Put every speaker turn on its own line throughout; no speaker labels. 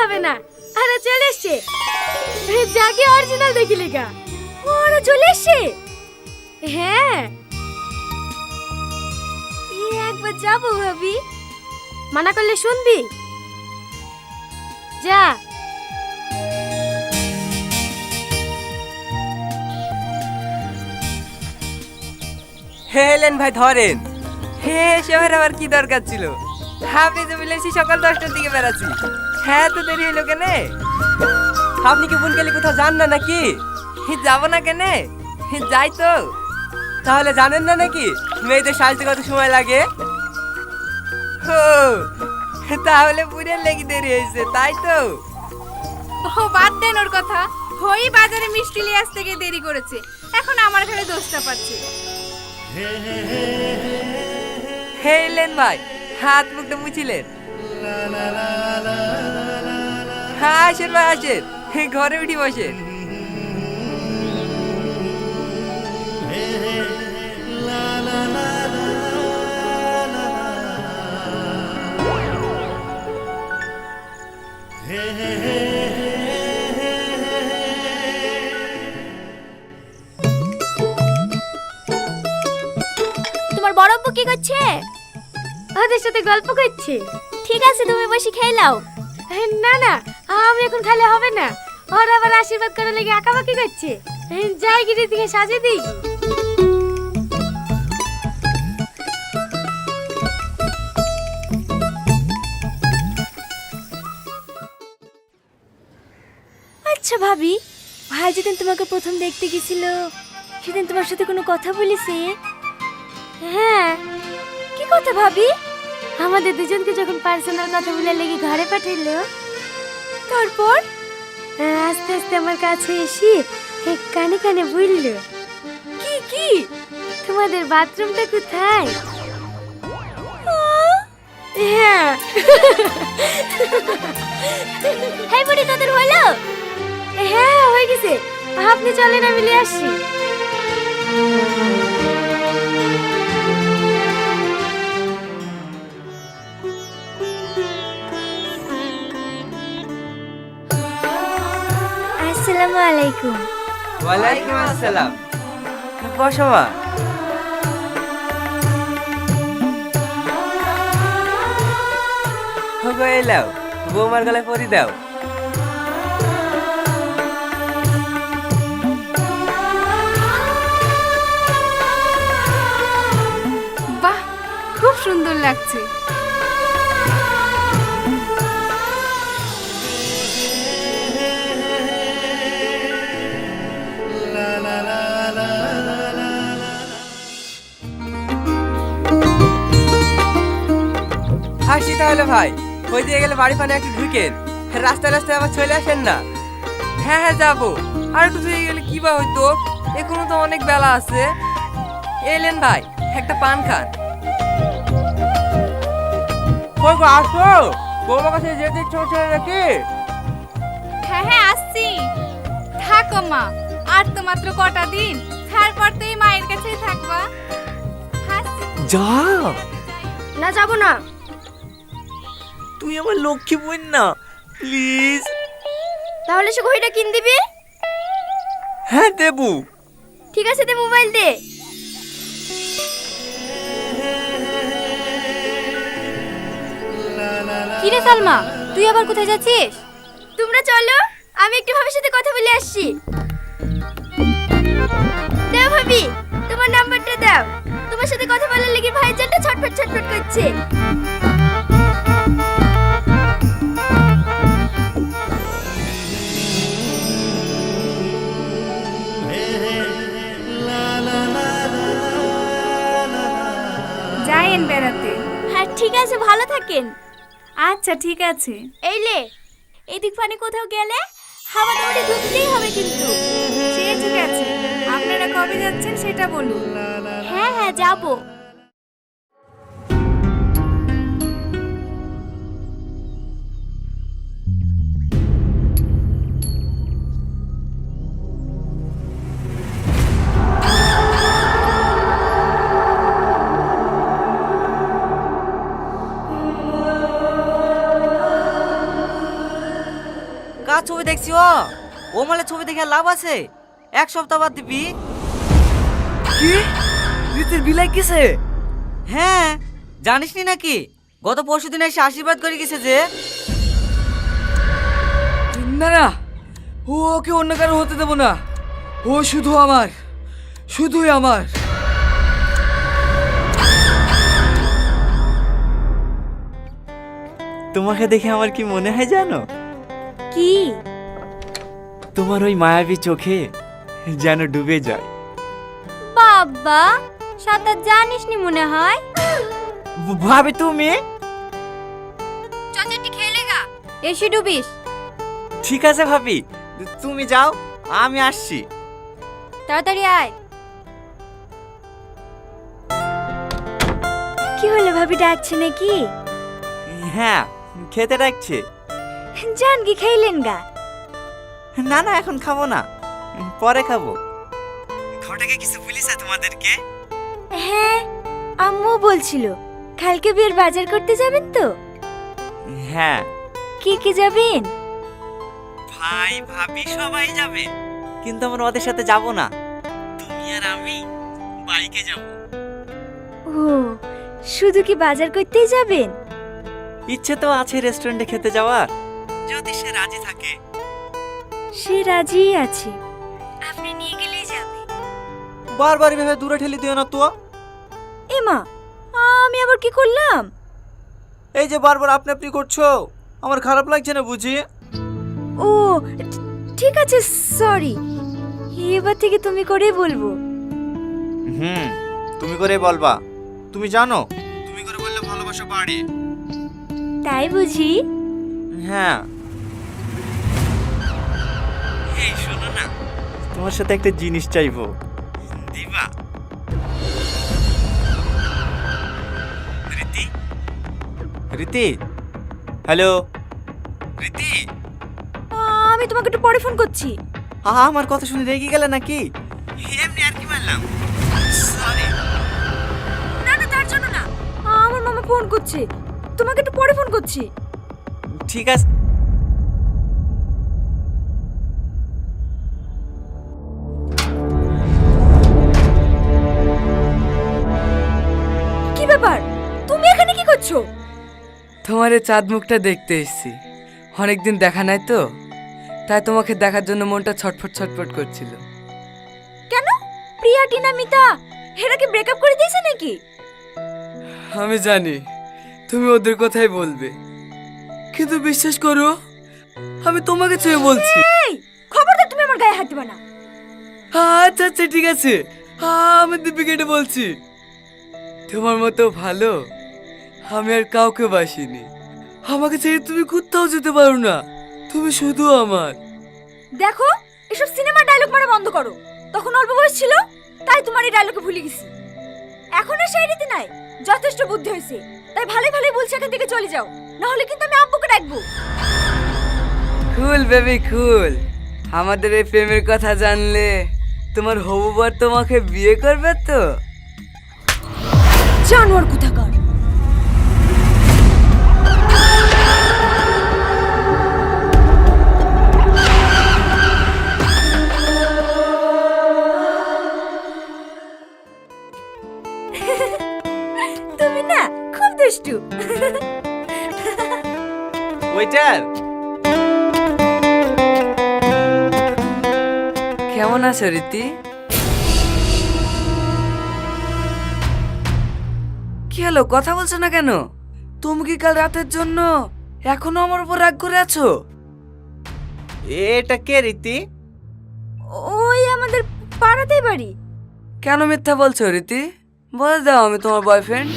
হবে না, আরে চলে এসছে। যাকে অরিজিনাল দেখি লেখা ওরা চলে এসছে। হ্যাঁ একবার যাবো ভাবি, মানা করলে শুনবি? যা।
হেলেন ভাই ধরেন। হে শহরে আবার কি দরকার ছিল? আপনি তো বলেছি সকাল 10টার দিকে বেরাচ্ছি। হ্যাঁ তো দেরি হলো কেনে? আপনি কি বুনকালি কোথাও যান না নাকি? যাবো না কেনে, যাই তো। তাহলে জানেন না নাকি মেয়েদের সাজতে কত সময় লাগে? ও তাহলে বুড়ের লেগে দেরি হয়েছে তাই তো।
ও বাদ দেন ওর কথা। হই বাজারে মিষ্টি নিয়ে আসতে গিয়ে দেরি করেছে, এখন আমার ঘরে দোষটা পাচ্ছে।
হেলেন ভাই হাত মুখটা মুছিলেন। হ্যাঁ আসেন ভাই আসেন, ঘরে উঠি বসেন।
তোমার বড় আব্বু কি করছে? ওদের সাথে গল্প করছে। ঠিক আছে তুমি বসে খেয়ে নাও। না না আমি এখন খেলে হবে না, ওরা আবার আশীর্বাদ করে লেগে আঁকাবাকি করছে। যাই গিয়ে দিকে সাজে দিই। আচ্ছা ভাবি, ভাই যেদিন তোমাকে প্রথম দেখতে গেছিল সেদিন তোমার সাথে কোনো কথা বলেছে? হ্যাঁ। কি কথা ভাবি? আমাদের দুজনকে যখন পার্সোনাল কথা বলে লেগে ঘরে পাঠাইলো, তারপর আস্তে আস্তে আমার কাছে এসে কানে কানে বলল, কি কি তোমাদের বাথরুমটা কোথায়? হ্যাঁ। হ্যাঁ বুড়ি তোদের হলো? হ্যাঁ হয়ে গেছে, আপনি চলেন আমি নিয়ে আসি। আসসালামু আলাইকুম।
ওয়ালাইকুম আসসালাম। বসো মা। হোগো এলাও, বৌমার গলায় পরি দাও।
বাহ খুব সুন্দর লাগছে।
হাসি তাহলে ভাই, ওই দিয়ে গেলে বাড়ি পানে একটু ঢুকেন, রাস্তায় রাস্তায় আবার চলে আসেন না। হ্যাঁ হ্যাঁ যাবো, আর একটু দিয়ে গেলে কি বা হইতো, এখনো তো অনেক বেলা আছে। এলেন ভাই একটা পান খান। কই গো আসো, বৌমার কাছে যেতে ইচ্ছে হচ্ছে নাকি?
হ্যাঁ হ্যাঁ আসছি। থাকো মা, আর তো মাত্র কটা দিন, তারপর তো এই মায়ের কাছেই থাকবা। আসছি।
যাও,
না যাব না।
তুই আমার লক্ষ্মী বোন না, প্লিজ।
তাহলে সে ঘড়িটা কিন দিবি?
হ্যাঁ দেবু।
ঠিক আছে দে, মোবাইল দে।
কি রে সালমা, তুই আবার কোথায় যাচ্ছিস?
তোমরা চলো, আমি একটু ভাবির সাথে কথা বলে আসছি। দাও ভাবি, তোমার নাম্বারটা দাও। তোমার সাথে কথা বলার লাগি ভাই জানটা ছটফট ছটফট করছে।
যাইন বেড়াতে।
হ্যাঁ ঠিক আছে, ভালো থাকেন।
আচ্ছা ঠিক আছে।
এই লে, এদিক ফানে কোথাও গেলে হাওয়া দৌড়ে ঢুকতেই হবে কিন্তু।
সে ঠিক আছে, আপনারা কবে যাচ্ছেন সেটা বলুন।
হ্যাঁ হ্যাঁ যাবো।
ছবি দেখছি ও মালে ছবি দেখে লাভ আছে, 1 সপ্তাহ বাদ দিবি।
কি রীতির বিলাই কিসে?
হ্যাঁ, জানিস নি নাকি? গত পরশুদিন এসে আশীর্বাদ করে গেছে যে।
না না, ওকে অন্য কারো হতে দেবো না। ও শুধু আমার, শুধুই আমার।
তোমাকে দেখে আমার কি মনে হয় জানো?
কি?
তোমার ওই মায়াবী চোখে যেন ডুবে যায়।
বাবা, সাঁতার জানিস নি মনে হয়।
ভাবি তুমি?
চচাটি খেলেগা, এসে ডুবিস।
ঠিক আছে ভাবি, তুমি যাও, আমি আসছি।
তাড়াতাড়ি আয়। কি হলো, ভাবি ডাকছে নাকি?
হ্যাঁ, খেতে ডাকছে।
জান কি খাইলেন গা?
না না, এখন খাবো না, পরে খাবো। ঘটাকে কিছু বলিস তোমাদেরকে?
হ্যাঁ, আম্মু বলছিল কালকে বিয়ের বাজার করতে যাবেন তো।
হ্যাঁ,
কে কে যাবেন?
ভাই ভাবি সবাই যাবে, কিন্তু আমরা ওদের সাথে যাব না। তুমি আর আমি বাইকে যাব।
ও, শুধু কি বাজার করতেই যাবেন?
ইচ্ছে তো আছে রেস্টুরেন্টে খেতে যাওয়ার, যদি সে রাজি থাকে।
সে রাজিই আছে, আপনি নিয়ে গেলেই যাবে।
বারবার এভাবে দূরে ঠেলে দিও না তো।
এমা, আমি আবার কি করলাম?
এই যে বারবার আপনি আপনি করছো, আমার খারাপ লাগছে না বুঝি?
ও, ঠিক আছে, সরি। এবার থেকে তুমি করেই বলবো।
তুমি করে বলবা। তুমি জানো তুমি করে বললে ভালোবাসা বাড়ে।
তাই বুঝি?
হ্যাঁ। এই শোনো না, তোমার সাথে একটা জিনিস চাইবো, দিবা? রীতি, রীতি, হ্যালো রীতি।
আমি তোমাকে একটু পরে ফোন করছি।
আমার কথা শুনে রেগে গেলে নাকি? এমনি আর কি মারলাম, সরি।
না না, তার জন্য না, আমার মামা ফোন করছে, তোমাকে একটু পরে ফোন করছি।
ঠিক আছে।
কি ব্যাপার, তুমি এখানে কি করছো?
তোমার এই চাঁদ মুখটা দেখতে এসেছি, অনেকদিন দেখা নাই তো, তাই তোমাকে দেখার জন্য মনটা ছটফট ছটফট করছিল।
কেন, প্রিয়া টিনা মিতা এরা কি ব্রেকআপ করে দিয়েছে নাকি?
আমি জানি তুমি ওদের কথাই বলবে, কিন্তু বিশ্বাস করো আমি তোমাকে ছুঁয়ে বলছি।
এই, খবরদার তুমি আমার গায়ে হাত দিবা না।
আচ্ছা আচ্ছা ঠিক আছে, আমি দীপিকাটা বলছি। তোমার মতো ভালো আমি আর কাউকে বাসিনি। আমাকে ছেড়ে তুমি কোথাও যেতে পারো না, তুমি শুধু আমার।
দেখো, এসব সিনেমা ডায়লগ মারা বন্ধ করো। তখন অল্প বয়স ছিল, তাই তোমার এই ডায়লগে ভুলে গেছি। এখন আর সেই রীতি নাই, যথেষ্ট বুদ্ধি হয়েছে। তাই ভালোই ভালোই বলছি এখান থেকে চলে যাও, না হলে কিন্তু আমি আব্বুকে ডাকবো।
কুল বেবি কুল, আমাদের এই প্রেমের কথা জানলে তোমার হবু বর তোমাকে বিয়ে করবে তো?
জানোয়ার কোথাকার। তুমি না খুব দুষ্টু।
ওয়েটার,
কেমন আছো রীতি? কি হলো, কথা বলছো না কেন? তুমি কি কাল রাতের জন্য এখনো আমার উপর রাগ করে আছো?
এটা কে রীতি?
ওই আমাদের পাড়াতেই বাড়ি।
কেন মিথ্যা বলছো রীতি? বলে দাও আমি তোমার বয়ফ্রেন্ড।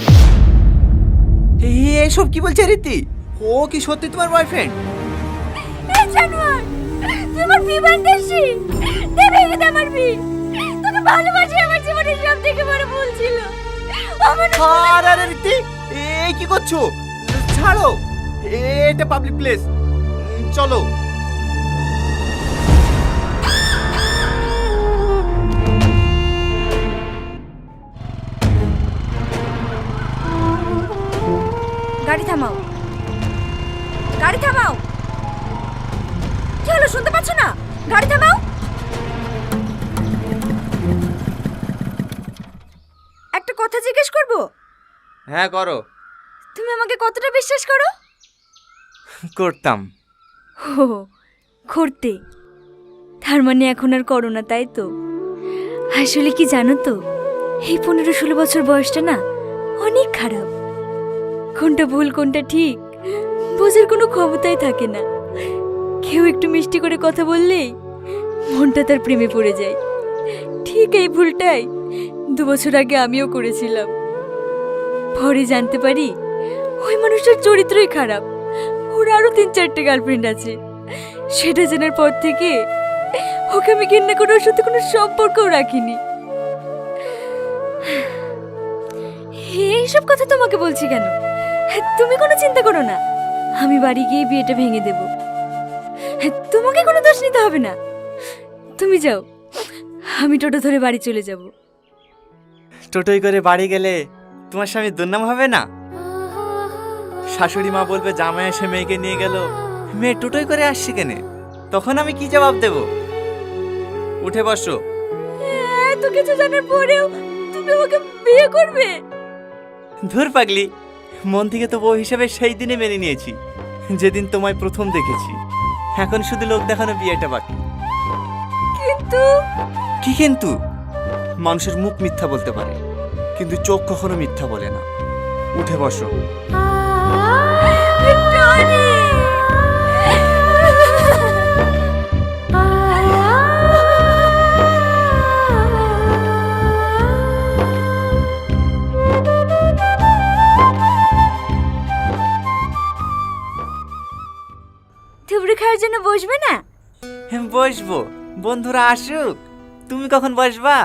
এসব কি বলছে রীতি? ও কি সত্যি তোমার বয়ফ্রেন্ড?
এই জানোয়ার, তোমার বিবান্তেশী দেবে গেছে আমার বিয়ে। তোকে ভালোবাসি, আমার জীবনের সব থেকে বড় ভুল ছিল। আমার
আরে রীতি, এই কি করছো? ছাড়ো, এটা পাবলিক প্লেস, চলো।
গাড়ি থামাও, গাড়ি থামাও। কি হলো, শুনতে পাচ্ছ না? গাড়ি থামাও। একটা কথা জিজ্ঞেস করব?
হ্যাঁ করো।
তুমি আমাকে কতটা বিশ্বাস করো?
করতাম।
ও, করতে। তার মানে এখন আর করো না, তাই তো? আসলে কি জানো তো, এই 15-16 বছর বয়সটা না অনেক খারাপ। কোনটা ভুল কোনটা ঠিক বোঝার কোনো ক্ষমতাই থাকে না। কেউ একটু মিষ্টি করে কথা বললেই মনটা তার প্রেমে পড়ে যায়। ঠিক এই ভুলটাই 2 বছর আগে আমিও করেছিলাম। পরে জানতে পারি ওই মানুষটার চরিত্রই খারাপ। ওর আরো 3-4টে গার্লফ্রেন্ড আছে। সেটা জানার পর থেকে ওকে আমি ঘেন্না করে ওর সাথে কোনো সম্পর্কও রাখিনি। এইসব কথা তোমাকে বলছি কেন? তুমি কোনো চিন্তা করো না, আমি বাড়ি গিয়ে বিয়েটা ভেঙে দেব। তোমাকে কোনো দোষ নিতে হবে না। তুমি যাও, আমি টোটো ধরে বাড়ি চলে যাব।
টোটোই করে বাড়ি গেলে তোমার স্বামী দুর্নাম হবে না? শাশুড়ি মা বলবে জামাই এসে মেয়েকে নিয়ে গেল, মেয়ে টোটোই করে আসছে কেনে? তখন আমি কি জবাব দেব? উঠে বসো।
এত কিছু জানার পরেও তুমি আমাকে বিয়ে করবে?
ধুর পাগলি, মন থেকে তো বউ হিসেবে সেই দিনে মেনে নিয়েছি যেদিন তোমায় প্রথম দেখেছি। এখন শুধু লোক দেখানো বিয়েটা বাকি।
কিন্তু
কি কিন্তু? মানুষের মুখ মিথ্যা বলতে পারে, কিন্তু চোখ কখনো মিথ্যা বলে না। উঠে বসো।
থুবড়ি খাওয়ার জন্য বসবে না?
বসবো, বন্ধুরা আসুক। তুমি কখন বসবা?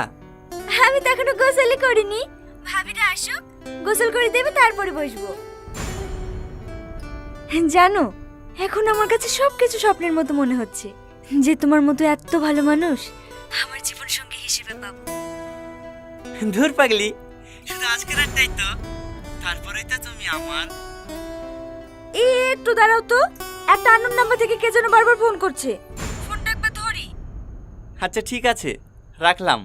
আমি তো এখনো গোসলই করিনি। ভাবিরা আসুক, গোসল করে দেবে, তারপরে বসবো। জানো, এখন আমার কাছে সবকিছু স্বপ্নের মতো মনে হচ্ছে, যে তোমার মতো এত ভালো মানুষ আমার জীবন সঙ্গী হিসেবে পাবো।
ধুর পাগলি, শুধু আজকের রাতটাই তো, তারপরেই তো তুমি আমার।
একটু দাঁড়াও তো, একটা আননোন নাম্বার থেকে কে যেন বারবার ফোন করছে। ফোনটা একবার ধরি।
আচ্ছা ঠিক আছে, রাখলাম।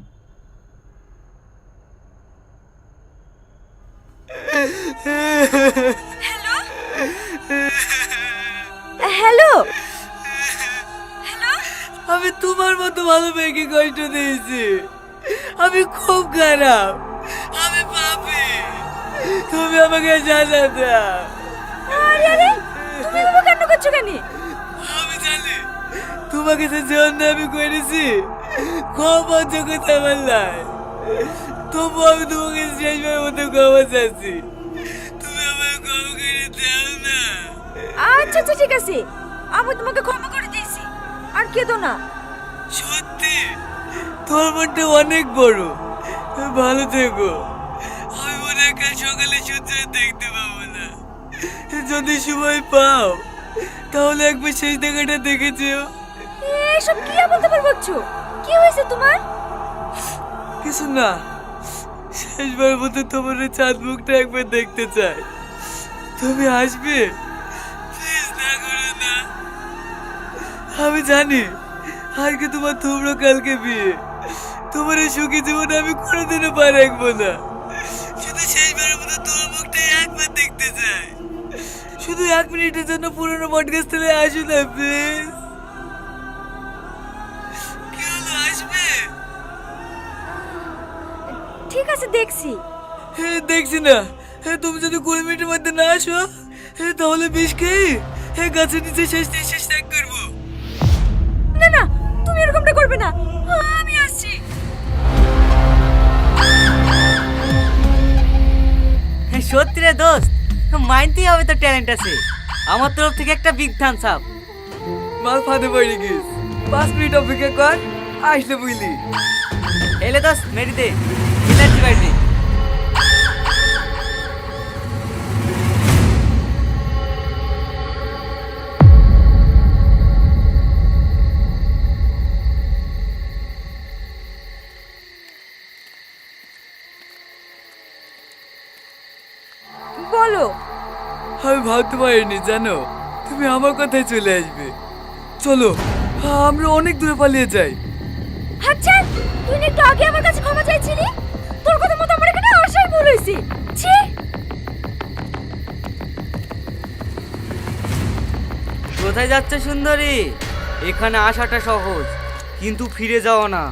হ্যালো,
আমি তোমার মতো ভালো মেয়েকে কষ্ট দিয়েছি। আমি খুব খারাপ, আমি পাপী। তুমি আমাকে সাজা দাও।
আরে আরে, তুমি এভাবে কান্না করছো কেন?
আমি জানি তোমাকে যে জন্য আমি করেছি খুব অযোগ্যতা আমার নাই। তবু আমি তোমাকে শেষবার মতো ক্ষমা চাচ্ছি। তুমি আমাকে ক্ষমা করে দাও না।
আচ্ছা আচ্ছা ঠিক আছে, আমি তোমাকে ক্ষমা করে দিয়েছি, আর কেঁদো না।
সত্যি তোর মনটা অনেক বড়। ভালো থেকো। আমি মনে হয় কাল সকালে সূর্য দেখতে পাবো না। যদি সময় পাও তাহলে একবার শেষ দেখাটা দেখে যেও।
এসব কি বলতে পারছো? কি হয়েছে তোমার?
কিছু না, শেষবার মতো তোমার ওই চাঁদ মুখটা একবার দেখতে চাই। তুমি আসবে? প্লিজ না করো না। আমি জানি আজকে তোমার তোমরা কালকে বিয়ে। তোমার এই সুখী জীবনে আমি কোনোদিনও পা রাখবো না। শুধু শেষবারের মতো তোমার মুখটা একবার দেখতে চাই। শুধু 1 মিনিটের জন্য পুরনো পডকাস্ট থেকে আসো না প্লিজ। কি হলো, আসবে?
ঠিক আছে, দেখছি।
দেখছি না। তুমি যদি 20 মিনিটের মধ্যে না আসো তাহলে বিষ খেয়ে গাছের নিচে শেষ নিঃশ্বাস ত্যাগ করবো।
না না, তুমি এরকমটা করবে না। আমি আসছি।
সত্যি রে দোস্ত, মাইনতেই হবে তো ট্যালেন্ট আছে। আমার তরফ থেকে একটা বিগ থামস আপ।
মাল ফাঁদে পড়ে গিস। 5 মিনিট অপেক্ষা কর, আসলে বুঝলি।
এলে দোস্ত মেরি দে, এনার্জি বাইরে।
বলো।
আমি ভাবতে পারিনি জানো তুমি আমার কথায় চলে আসবে। চলো আমরা অনেক দূরে পালিয়ে যাই।
আচ্ছা, তুই না একটু আগে আমার কাছে ক্ষমা চাইছিলি? তোর কথা মতো আমার এখানে আসাই ভুল হয়েছে। ছি!
কোথায় যাচ্ছে সুন্দরী? এখানে আসাটা সহজ, কিন্তু ফিরে যাও না।